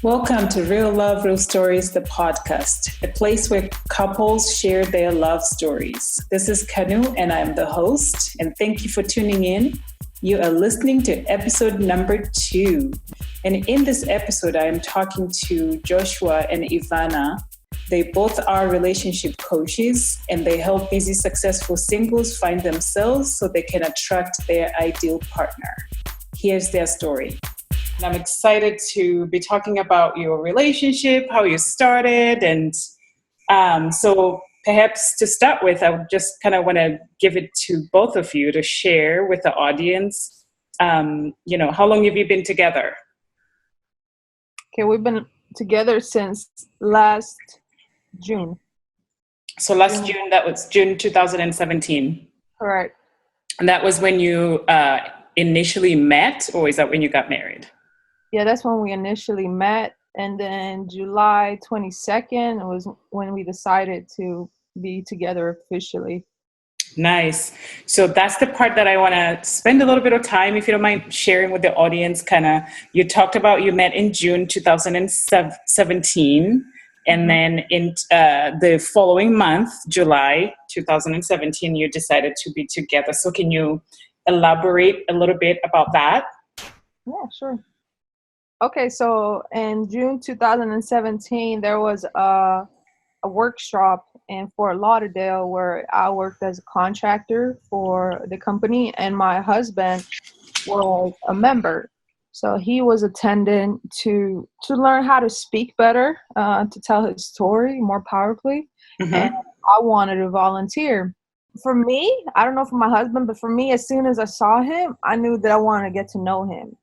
Welcome to Real Love, Real Stories, the podcast, a place where couples share their love stories. This is Kanu, and I'm the host, and thank you for tuning in. You are listening to episode number 2. And in this episode, I am talking to Joshua and Ivana. They both are relationship coaches, and they help busy, successful singles find themselves so they can attract their ideal partner. Here's their story. And I'm excited to be talking about your relationship, how you started. And so perhaps to start with, I would just kind of want to give it to both of you to share with the audience, how long have you been together? Okay, we've been together since last June. So last June, that was June 2017. Correct. And that was when you initially met, or is that when you got married? Yeah, that's when we initially met. And then July 22nd was when we decided to be together officially. Nice. So that's the part that I want to spend a little bit of time, if you don't mind sharing with the audience. You talked about you met in June 2017, and then in the following month, July 2017, you decided to be together. So can you elaborate a little bit about that? Yeah, sure. Okay, so in June 2017, there was a workshop in Fort Lauderdale where I worked as a contractor for the company, and my husband was a member. So he was attending to learn how to speak better, to tell his story more powerfully, and I wanted to volunteer. For me, I don't know for my husband, but for me, as soon as I saw him, I knew that I wanted to get to know him.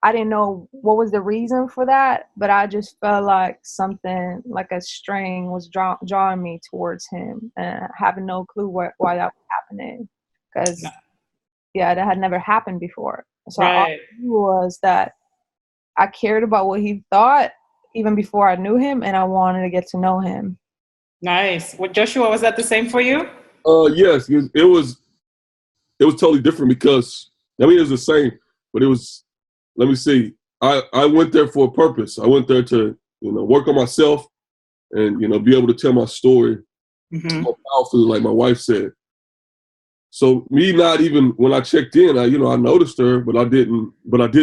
I didn't know what was the reason for that, but I just felt like something, like a string was drawing me towards him, and having no clue why that was happening, because that had never happened before. So all I knew was that I cared about what he thought even before I knew him, and I wanted to get to know him. Nice. Well, Joshua, was that the same for you? Yes, it was totally different because, it was the same, but it was, let me see, I went there for a purpose. I went there to, work on myself and, be able to tell my story more powerfully, like my wife said. So me not even, when I checked in, I noticed her, but I did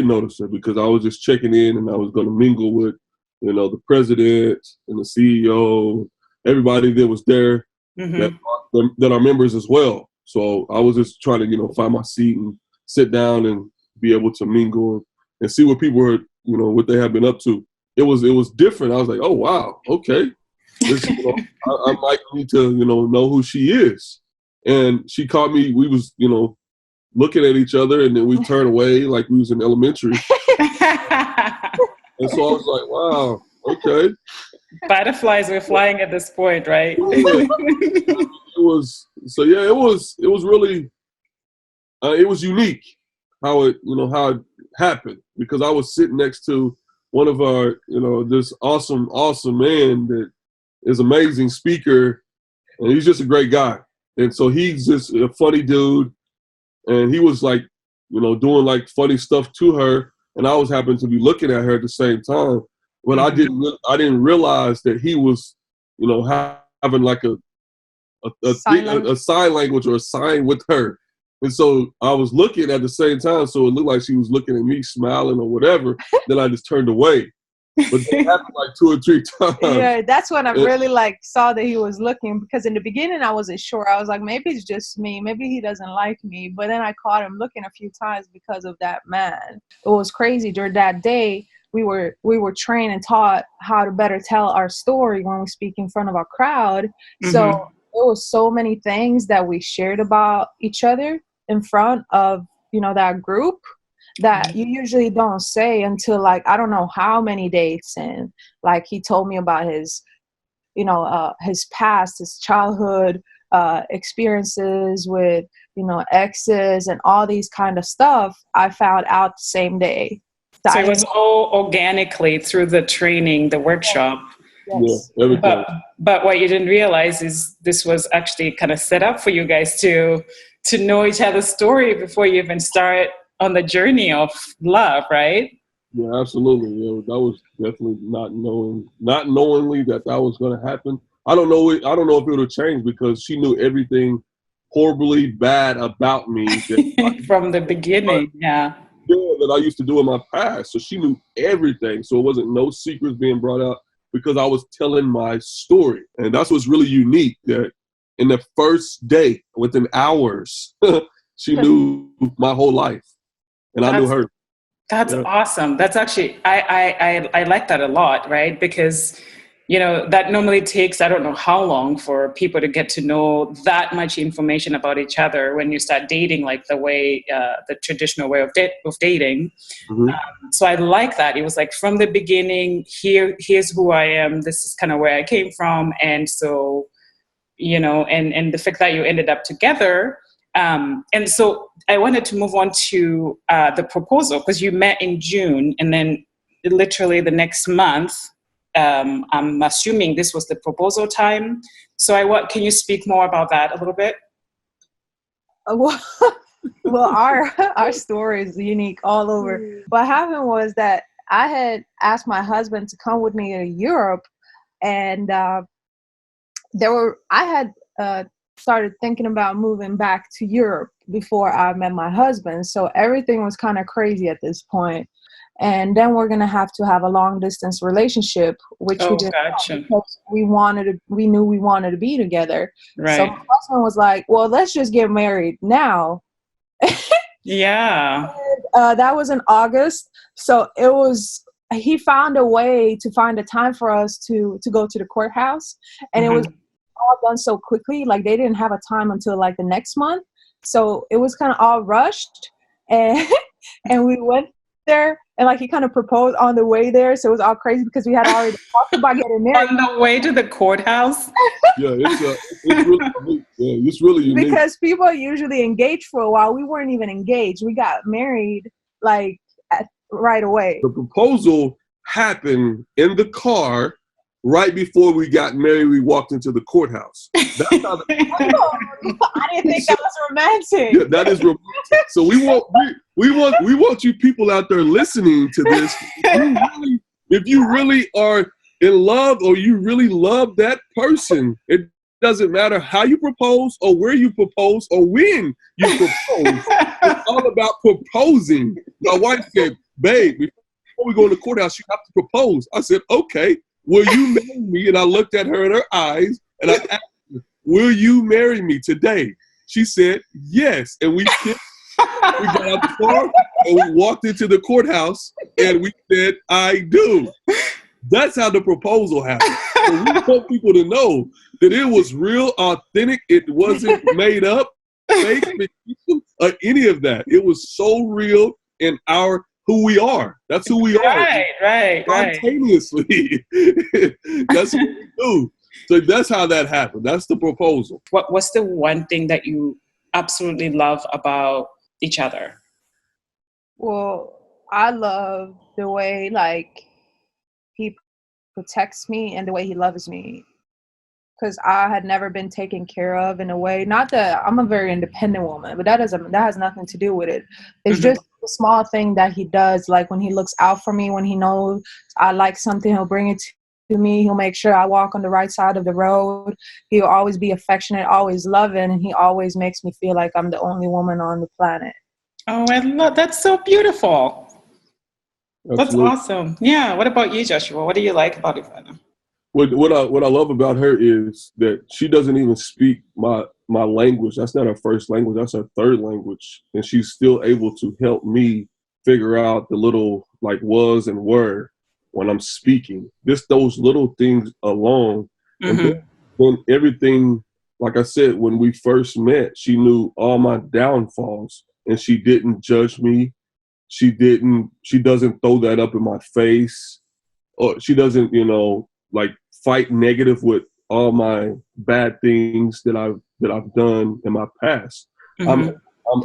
notice her because I was just checking in, and I was going to mingle with, the president and the CEO, everybody that was there that are members as well. So I was just trying to, find my seat and sit down and be able to mingle and see what people were, what they have been up to. It was different. I was like, oh, wow, okay. This, I might need to, know who she is. And she caught me, we was, looking at each other, and then we turned away like we was in elementary. And so I was like, wow, okay. Butterflies were flying at this point, right? It was really, it was unique how it happened, because I was sitting next to one of our, this awesome man that is an amazing speaker, and he's just a great guy. And so he's just a funny dude, and he was like, doing like funny stuff to her, and I was happened to be looking at her at the same time, but I didn't realize that he was, having like a sign language or a sign with her. And so I was looking at the same time, so it looked like she was looking at me, smiling or whatever. Then I just turned away. But it happened like 2 or 3 times. Yeah, that's when I really saw that he was looking, because in the beginning I wasn't sure. I was like, maybe it's just me. Maybe he doesn't like me. But then I caught him looking a few times because of that man. It was crazy. During that day, we were trained and taught how to better tell our story when we speak in front of a crowd. So there was so many things that we shared about each other in front of, that group that you usually don't say until I don't know how many dates in. Like, he told me about his, his past, his childhood experiences with, exes and all these kind of stuff. I found out the same day. So it was all organically through the training, the workshop. Yes. Yeah, everything. But what you didn't realize is this was actually kind of set up for you guys to know each other's story before you even start on the journey of love, right? Yeah, absolutely. Yeah, that was definitely not knowingly that was going to happen. I don't know. I don't know if it would have changed because she knew everything horribly bad about me From the beginning. Yeah. that I used to do in my past. So she knew everything. So it wasn't no secrets being brought out because I was telling my story. And that's what's really unique, that in the first day, within hours, she knew my whole life. And I knew her. That's Yeah. awesome. That's actually, I like that a lot, right? Because, that normally takes, I don't know how long for people to get to know that much information about each other when you start dating, like the traditional way of dating. Mm-hmm. So I like that. It was like from the beginning, here's who I am. This is kind of where I came from. And so, and the fact that you ended up together. And so I wanted to move on to the proposal, because you met in June and then literally the next month, I'm assuming this was the proposal time. So can you speak more about that a little bit? Well, well, our story is unique all over. What happened was that I had asked my husband to come with me to Europe, and I had started thinking about moving back to Europe before I met my husband. So everything was kind of crazy at this point. And then we're gonna have to have a long distance relationship, which we didn't Gotcha. because we knew we wanted to be together. Right. So my husband was like, "Well, let's just get married now." Yeah. That was in August. So he found a way to find a time for us to go to the courthouse. And it was all done so quickly. Like they didn't have a time until like the next month. So it was kind of all rushed. And, and we went there, and like he kind of proposed on the way there. So it was all crazy because we had already talked about getting married. On the way to the courthouse? Yeah, it's really unique. Yeah, it's really unique. Because people are usually engaged for a while. We weren't even engaged. We got married like right away. The proposal happened in the car right before we got married. We walked into the courthouse. That's how I didn't think that was romantic. Yeah, that is romantic. So we want you people out there listening to this. If you really are in love, or you really love that person, it doesn't matter how you propose or where you propose or when you propose. It's all about proposing. My wife said, "Babe, before we go in the courthouse, you have to propose." I said, "Okay, will you marry me?" And I looked at her in her eyes and I asked her, "Will you marry me today?" She said, "Yes." And we kissed. We got out the car and we walked into the courthouse and we said, "I do." That's how the proposal happened. So we want people to know that it was real, authentic. It wasn't made up, fake, or any of that. It was so real in who we are. That's who we are. Right. Spontaneously. That's what we do. So that's how that happened. That's the proposal. What's the one thing that you absolutely love about each other? Well, I love the way like he protects me and the way he loves me, because I had never been taken care of in a way. Not that I'm a very independent woman, but that has nothing to do with it. It's just a small thing that he does, like when he looks out for me, when he knows I like something, he'll bring it to me. He'll make sure I walk on the right side of the road. He'll always be affectionate, always loving, and he always makes me feel like I'm the only woman on the planet. Oh, I love that's so beautiful. Absolutely. That's awesome. Yeah. What about you, Joshua? What do you like about Ivana? What I love about her is that she doesn't even speak my language. That's not her first language. That's her third language, and she's still able to help me figure out the little like was and were when I'm speaking. Just those little things alone, and then when everything, like I said, when we first met, she knew all my downfalls, and she didn't judge me. She doesn't throw that up in my face, or she doesn't, like fight negative with all my bad things that I've done in my past. I'm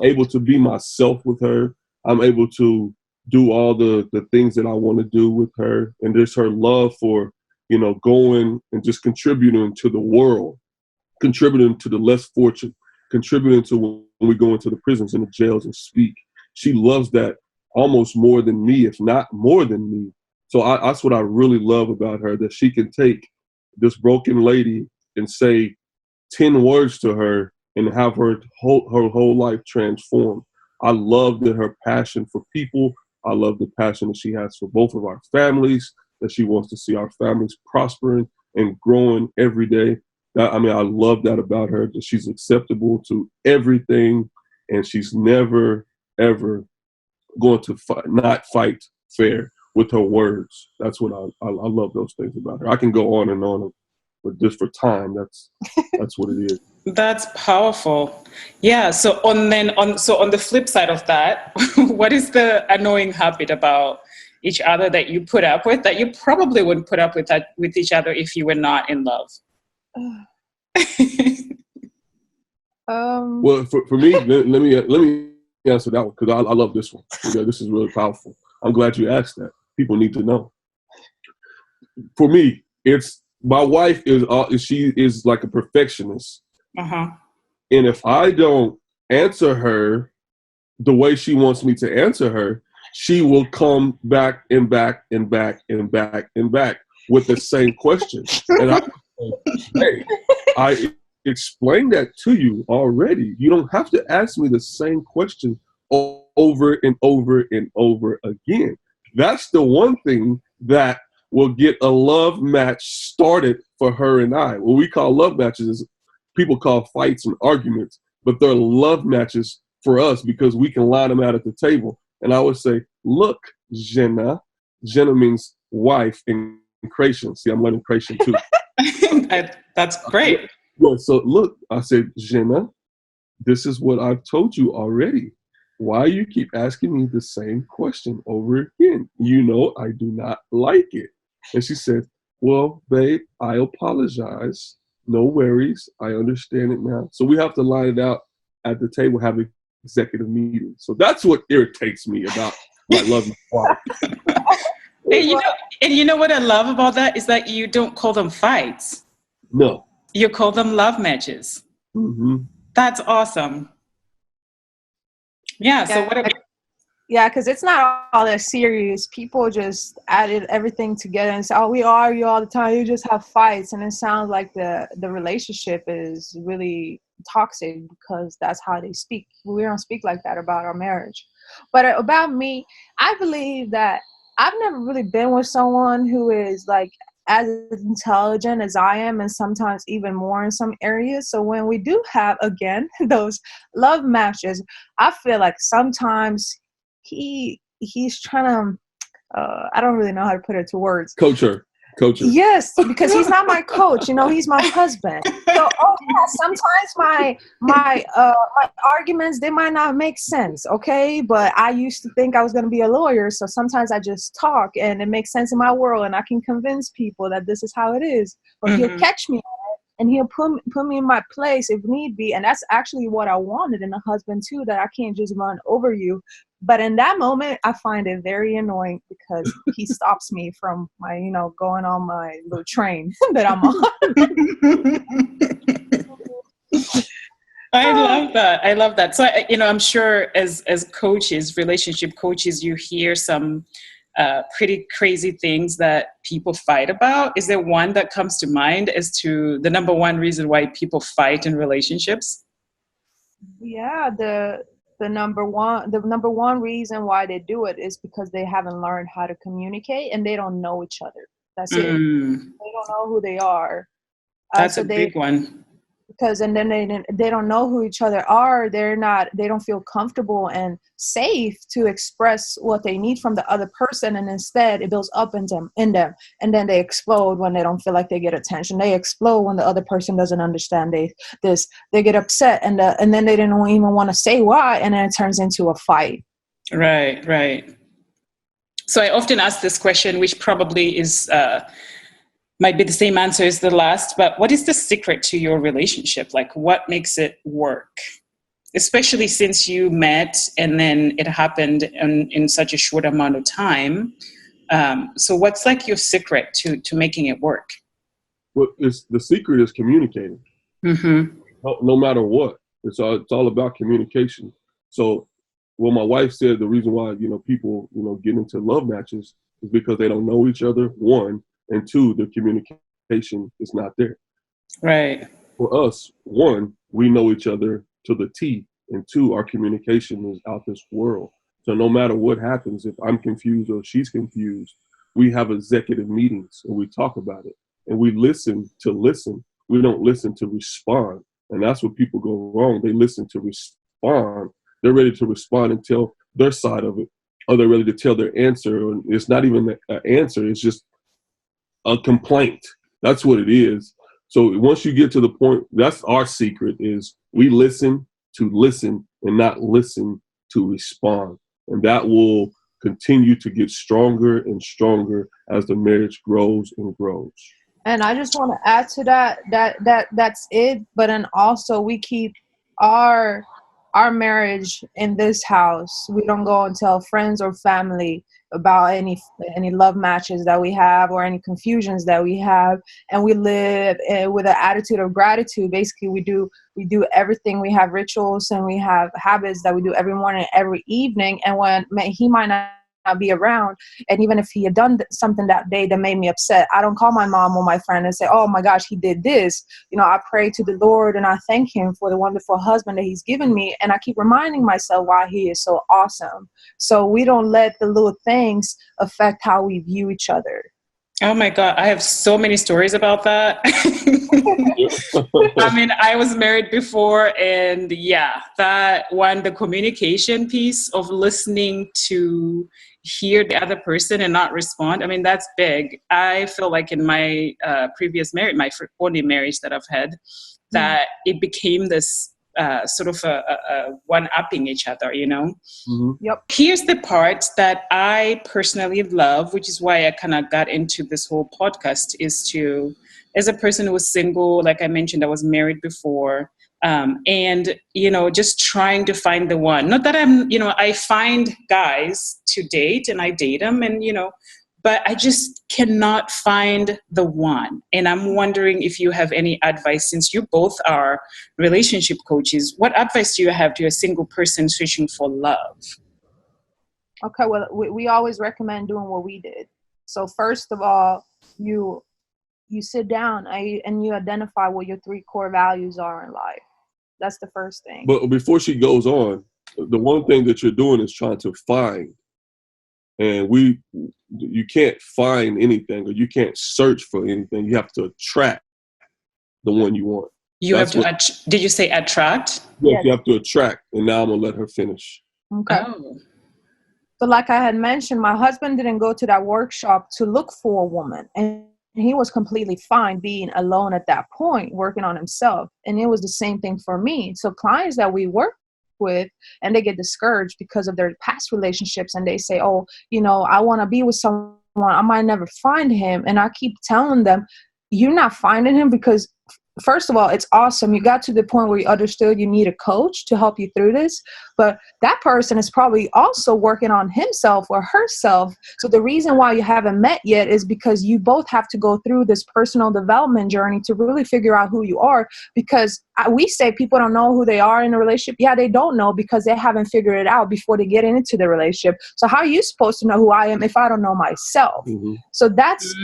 able to be myself with her. I'm able to do all the things that I want to do with her, and there's her love for going and just contributing to the world, contributing to the less fortunate, contributing to when we go into the prisons and the jails and speak. She loves that almost more than me, if not more than me. So that's what I really love about her, that she can take this broken lady and say 10 words to her and have her whole life transformed. I love that her passion for people. I love the passion that she has for both of our families, that she wants to see our families prospering and growing every day. I love that about her, that she's acceptable to everything, and she's never, ever going to not fight fair with her words. That's what I love those things about her. I can go on and on, but just for time, that's what it is. That's powerful. Yeah. So on the flip side of that, what is the annoying habit about each other that you put up with that you probably wouldn't put up with each other if you were not in love? Well, for me, let me answer that one, because I love this one. This is really powerful. I'm glad you asked that. People need to know. For me, it's my wife she is like a perfectionist. Uh-huh. And if I don't answer her the way she wants me to answer her, she will come back and back and back and back and back with the same question. And I say, hey, I explained that to you already. You don't have to ask me the same question over and over and over again. That's the one thing that will get a love match started for her and I. What we call love matches is people call fights and arguments, but they're love matches for us because we can line them out at the table. And I would say, look, Jenna. Jenna means wife in Croatian. See, I'm learning Croatian too. That's great. Yeah, so look, I said, Jenna, this is what I've told you already. Why you keep asking me the same question over again? You know I do not like it. And she said, well, babe, I apologize. No worries. I understand it now. So we have to line it out at the table, have an executive meeting. So that's what irritates me about my love and wife. And you know what I love about that is that you don't call them fights. No. You call them love matches. Mm-hmm. That's awesome. Yeah. So what? Yeah, because it's not all that serious. People just added everything together and say, "Oh, we argue all the time. You just have fights," and it sounds like the relationship is really toxic because that's how they speak. We don't speak like that about our marriage. But about me, I believe that I've never really been with someone who is like as intelligent as I am, and sometimes even more in some areas. So when we do have, again, those love matches, I feel like sometimes he's trying to I don't really know how to put it to words. Coach her. Yes, because he's not my coach, he's my husband. So sometimes my arguments, they might not make sense, okay? But I used to think I was going to be a lawyer, so sometimes I just talk and it makes sense in my world and I can convince people that this is how it is. But he'll catch me and he'll put me in my place if need be. And that's actually what I wanted in a husband too, that I can't just run over you. But in that moment, I find it very annoying because he stops me from my, going on my little train that I'm on. I love that. So, I'm sure as coaches, relationship coaches, you hear some pretty crazy things that people fight about. Is there one that comes to mind as to the number one reason why people fight in relationships? Yeah, the number one reason why they do it is because they haven't learned how to communicate and they don't know each other. That's it. They don't know who they are. That's a big one. Because and then they don't know who each other are. They don't feel comfortable and safe to express what they need from the other person, and instead it builds up in them, and then they explode when they don't feel like they get attention. They explode when the other person doesn't understand they get upset, and then they don't even want to say why, and then it turns into a fight. Right. So I often ask this question, which probably is might be the same answer as the last, but what is the secret to your relationship? Like, what makes it work? Especially since you met and then it happened in such a short amount of time. So what's like your secret to making it work? Well, the secret is communicating. Mm-hmm. No matter what. It's all about communication. So well, my wife said the reason why, people, get into love matches is because they don't know each other, one, and two, the communication is not there. Right. For us, one, we know each other to the T, and two, our communication is out this world. So no matter what happens, if I'm confused or she's confused, we have executive meetings and we talk about it. And we listen to listen. We don't listen to respond. And that's where people go wrong. They listen to respond. They're ready to respond and tell their side of it, or they're ready to tell their answer. And it's not even an answer. It's just a complaint. That's what it is. So once you get to the point, that's our secret, is we listen to listen and not listen to respond. And that will continue to get stronger and stronger as the marriage grows and grows. And I just want to add to that's it. But then also we keep our marriage in this house. We don't go and tell friends or family about any love matches that we have or any confusions that we have. And we live with an attitude of gratitude. Basically, we do everything. We have rituals and we have habits that we do every morning, every evening. And when he might not be around, and even if he had done something that day that made me upset, I don't call my mom or my friend and say, oh my gosh, he did this. I pray to the Lord and I thank him for the wonderful husband that he's given me, and I keep reminding myself why he is so awesome. So we don't let the little things affect how we view each other. Oh my God, I have so many stories about that. I mean, I was married before, and that one, the communication piece of listening to hear the other person and not respond. I mean, that's big. I feel like in my previous marriage, my only marriage that I've had, that it became this sort of a one-upping each other, Mm-hmm. Yep. Here's the part that I personally love, which is why I kind of got into this whole podcast, is to, as a person who was single, like I mentioned, I was married before, and, just trying to find the one. Not that I find guys to date and I date them and, but I just cannot find the one. And I'm wondering if you have any advice, since you both are relationship coaches. What advice do you have to a single person searching for love? Okay, well, we always recommend doing what we did. So first of all, you sit down and you identify what your 3 core values are in life. That's the first thing. But before she goes on, the one thing that you're doing is trying to find. And you can't find anything, or you can't search for anything. You have to attract the one you want. You have to, did you say attract? Yes, you have to attract. And now I'm going to let her finish. Okay. Oh. So like I had mentioned, my husband didn't go to that workshop to look for a woman. And he was completely fine being alone at that point, working on himself. And it was the same thing for me. So clients that we work with, and they get discouraged because of their past relationships, and they say, oh, I want to be with someone, I might never find him. And I keep telling them, you're not finding him because, first of all, it's awesome. You got to the point where you understood you need a coach to help you through this. But that person is probably also working on himself or herself. So the reason why you haven't met yet is because you both have to go through this personal development journey to really figure out who you are. Because we say people don't know who they are in a relationship. Yeah, they don't know because they haven't figured it out before they get into the relationship. So how are you supposed to know who I am if I don't know myself? Mm-hmm. So that's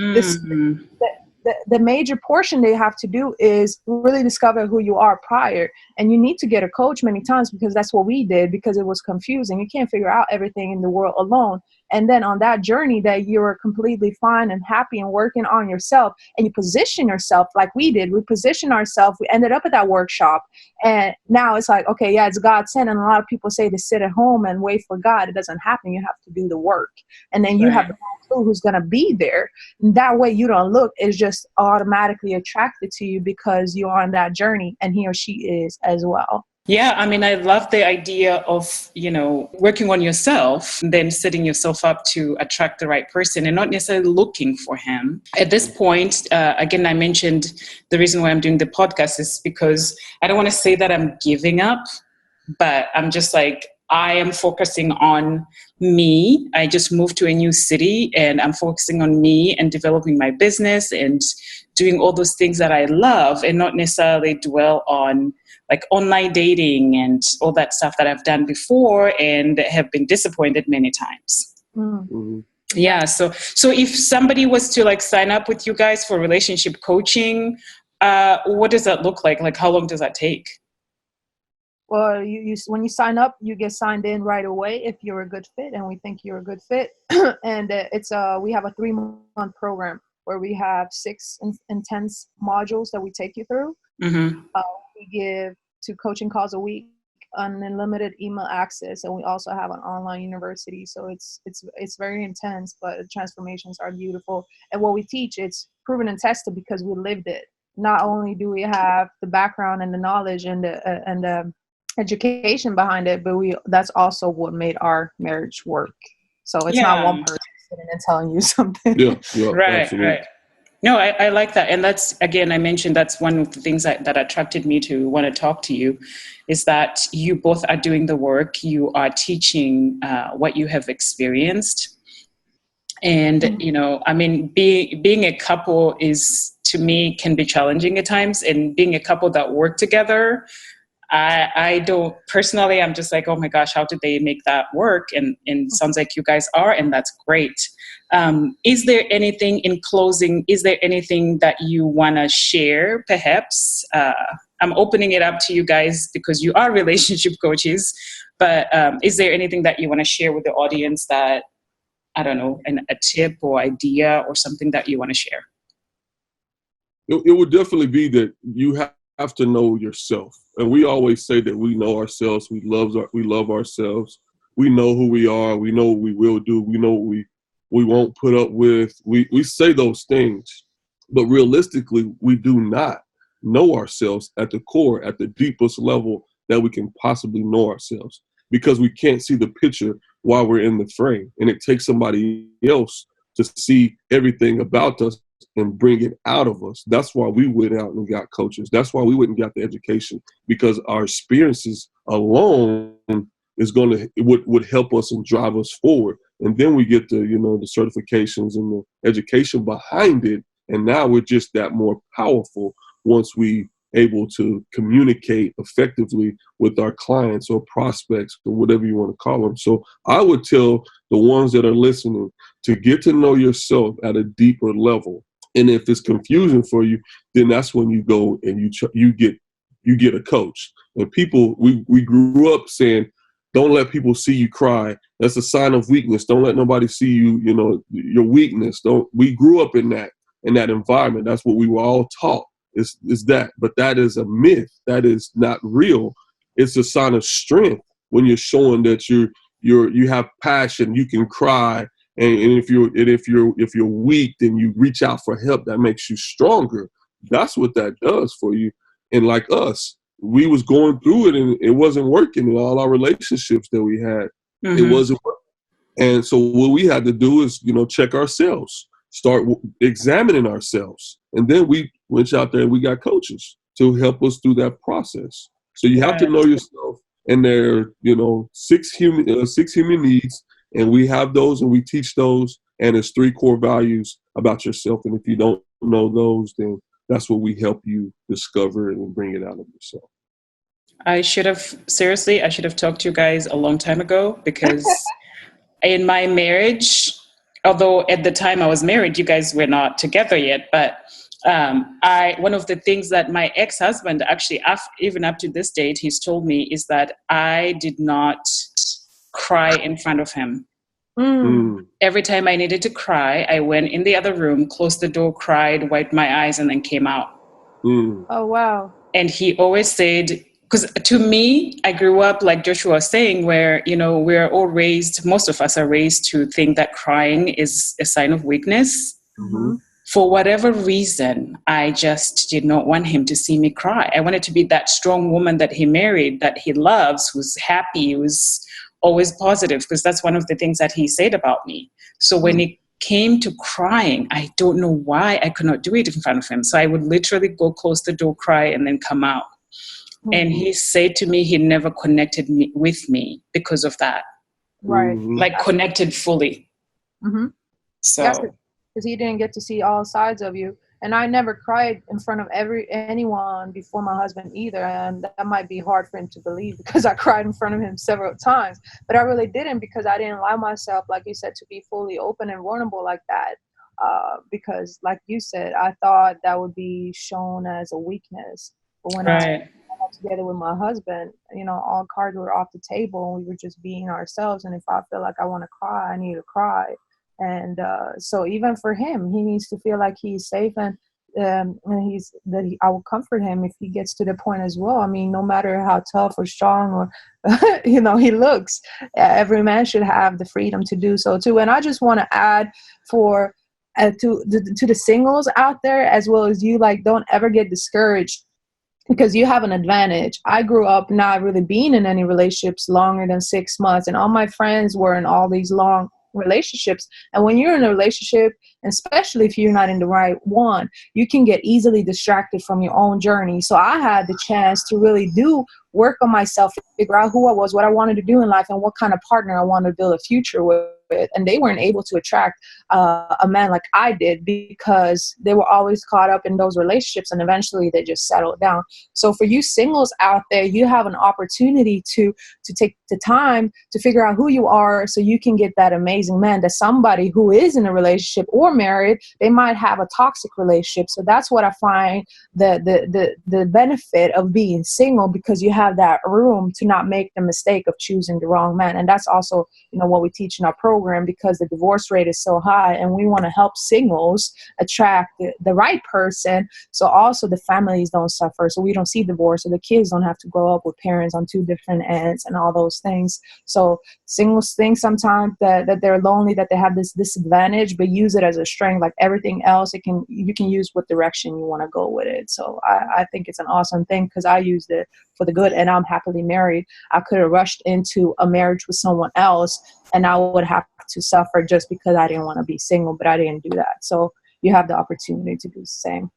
the major portion they have to do is really discover who you are prior. And you need to get a coach many times, because that's what we did, because it was confusing. You can't figure out everything in the world alone. And then on that journey that you're completely fine and happy and working on yourself, and you position yourself like we did. We positioned ourselves. We ended up at that workshop. And now it's like, okay, yeah, it's God sent. And a lot of people say to sit at home and wait for God. It doesn't happen. You have to do the work. And then you have the clue who's going to be there. And that way you don't look. It's just automatically attracted to you because you're on that journey, and he or she is as well. Yeah, I mean, I love the idea of, working on yourself, then setting yourself up to attract the right person and not necessarily looking for him. At this point, again, I mentioned the reason why I'm doing the podcast is because I don't want to say that I'm giving up, but I'm just like, I am focusing on me. I just moved to a new city, and I'm focusing on me and developing my business and doing all those things that I love, and not necessarily dwell on like online dating and all that stuff that I've done before and have been disappointed many times. Mm-hmm. Yeah. So if somebody was to like sign up with you guys for relationship coaching, what does that look like? Like, how long does that take? Well, you when you sign up, you get signed in right away if you're a good fit, and we think you're a good fit. And we have a 3-month program where we have 6 intense modules that we take you through. Mm-hmm. We give 2 coaching calls a week, unlimited email access, and we also have an online university. So it's very intense, but the transformations are beautiful. And what we teach, it's proven and tested because we lived it. Not only do we have the background and the knowledge and the education behind it, but that's also what made our marriage work. So it's not one person sitting and telling you something. Yeah, Right, absolutely. right. No, I like that. And that's, again, I mentioned that's one of the things that attracted me to want to talk to you, is that you both are doing the work. You are teaching what you have experienced. And, you know, I mean, being a couple is, to me, can be challenging at times. And being a couple that work together, I don't personally, I'm just like, oh my gosh, how did they make that work? And sounds like you guys are, and that's great. Is there anything in closing, is there anything that you want to share, perhaps? I'm opening it up to you guys because you are relationship coaches, but is there anything that you want to share with the audience that, I don't know, a tip or idea or something that you want to share? It would definitely be that you have to know yourself. And we always say that we know ourselves. We love ourselves. We know who we are. We know what we will do. We know what we won't put up with. We say those things, but realistically, we do not know ourselves at the core, at the deepest level that we can possibly know ourselves, because we can't see the picture while we're in the frame. And it takes somebody else to see everything about us and bring it out of us. That's why we went out and got coaches. That's why we went and got the education, because our experiences alone is would help us and drive us forward. And then we get the certifications and the education behind it. And now we're just that more powerful once we able to communicate effectively with our clients or prospects or whatever you want to call them. So I would tell the ones that are listening to get to know yourself at a deeper level. And if it's confusing for you, then that's when you go and you get a coach. And people, we grew up saying, don't let people see you cry. That's a sign of weakness. Don't let nobody see you, your weakness. We grew up in that environment. That's what we were all taught. Is that, but that is a myth. That is not real. It's a sign of strength when you're showing that you have passion. You can cry, and if you're weak, then you reach out for help. That makes you stronger. That's what that does for you. And like us, we was going through it, and it wasn't working in all our relationships that we had. Mm-hmm. It wasn't working. And so what we had to do is, check ourselves, start examining ourselves. And then we went out there and we got coaches to help us through that process. So you have to know yourself. And there are, 6 human needs, and we have those and we teach those. And it's 3 core values about yourself. And if you don't know those, then that's what we help you discover and bring it out of yourself. I should have talked to you guys a long time ago, because in my marriage, although at the time I was married, you guys were not together yet, but one of the things that my ex-husband actually, even up to this date, he's told me, is that I did not cry in front of him. Every time I needed to cry, I went in the other room, closed the door, cried, wiped my eyes, and then came out. Oh, wow. And he always said, because to me, I grew up, like Joshua was saying, where, we're all raised, most of us are raised to think that crying is a sign of weakness. Mm-hmm. For whatever reason, I just did not want him to see me cry. I wanted to be that strong woman that he married, that he loves, who's happy, who's always positive, because that's one of the things that he said about me. So when it came to crying, I don't know why I could not do it in front of him. So I would literally go close the door, cry, and then come out. And he said to me he never connected with me because of that. Right. Like connected fully. Mm-hmm. So. Because he didn't get to see all sides of you. And I never cried in front of anyone before my husband either. And that might be hard for him to believe because I cried in front of him several times. But I really didn't, because I didn't allow myself, like you said, to be fully open and vulnerable like that. Because like you said, I thought that would be shown as a weakness. But when I got together with my husband, all cards were off the table, and we were just being ourselves. And if I feel like I want to cry, I need to cry. And so even for him, he needs to feel like he's safe, and I will comfort him if he gets to the point as well. I mean, no matter how tough or strong or he looks, every man should have the freedom to do so too. And I just want to add for to the singles out there as well as you, like, don't ever get discouraged, because you have an advantage. I grew up not really being in any relationships longer than 6 months, and all my friends were in all these long relationships. And when you're in a relationship, and especially if you're not in the right one, you can get easily distracted from your own journey. So I had the chance to really do work on myself, figure out who I was, what I wanted to do in life, and what kind of partner I wanted to build a future with. And they weren't able to attract a man like I did, because they were always caught up in those relationships, and eventually they just settled down. So for you singles out there, you have an opportunity to take the time to figure out who you are, so you can get that amazing man. That somebody who is in a relationship or married, they might have a toxic relationship. So that's what I find the benefit of being single, because you have that room to not make the mistake of choosing the wrong man. And that's also what we teach in our program, because the divorce rate is so high, and we want to help singles attract the right person, so also the families don't suffer, so we don't see divorce, or the kids don't have to grow up with parents on two different ends and all those things. So singles think sometimes that they're lonely, that they have this disadvantage, but use it as a strength. Like everything else, you can use what direction you want to go with it. So I think it's an awesome thing, because I used it for the good, and I'm happily married. I could have rushed into a marriage with someone else, and I would have to suffer just because I didn't want to be single, but I didn't do that. So you have the opportunity to do the same.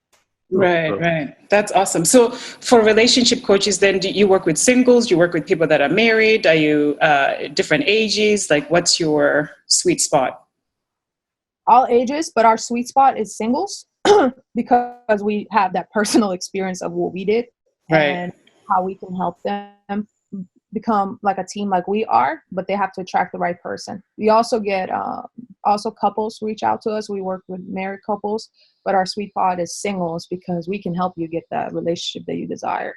Right. That's awesome. So for relationship coaches, then, do you work with singles? You work with people that are married? Are you different ages? Like, what's your sweet spot? All ages, but our sweet spot is singles because we have that personal experience of what we did and how we can help them become like a team like we are, but they have to attract the right person. We also get couples reach out to us. We work with married couples, but our sweet spot is singles, because we can help you get that relationship that you desire.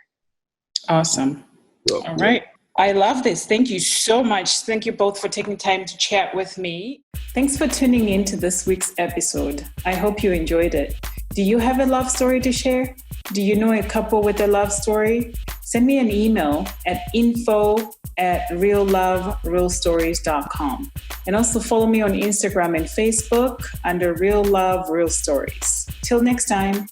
Awesome. All right. I love this. Thank you so much. Thank you both for taking time to chat with me. Thanks for tuning in to this week's episode. I hope you enjoyed it. Do you have a love story to share? Do you know a couple with a love story? Send me an email at info@realloverealstories.com. And also follow me on Instagram and Facebook under Real Love Real Stories. Till next time.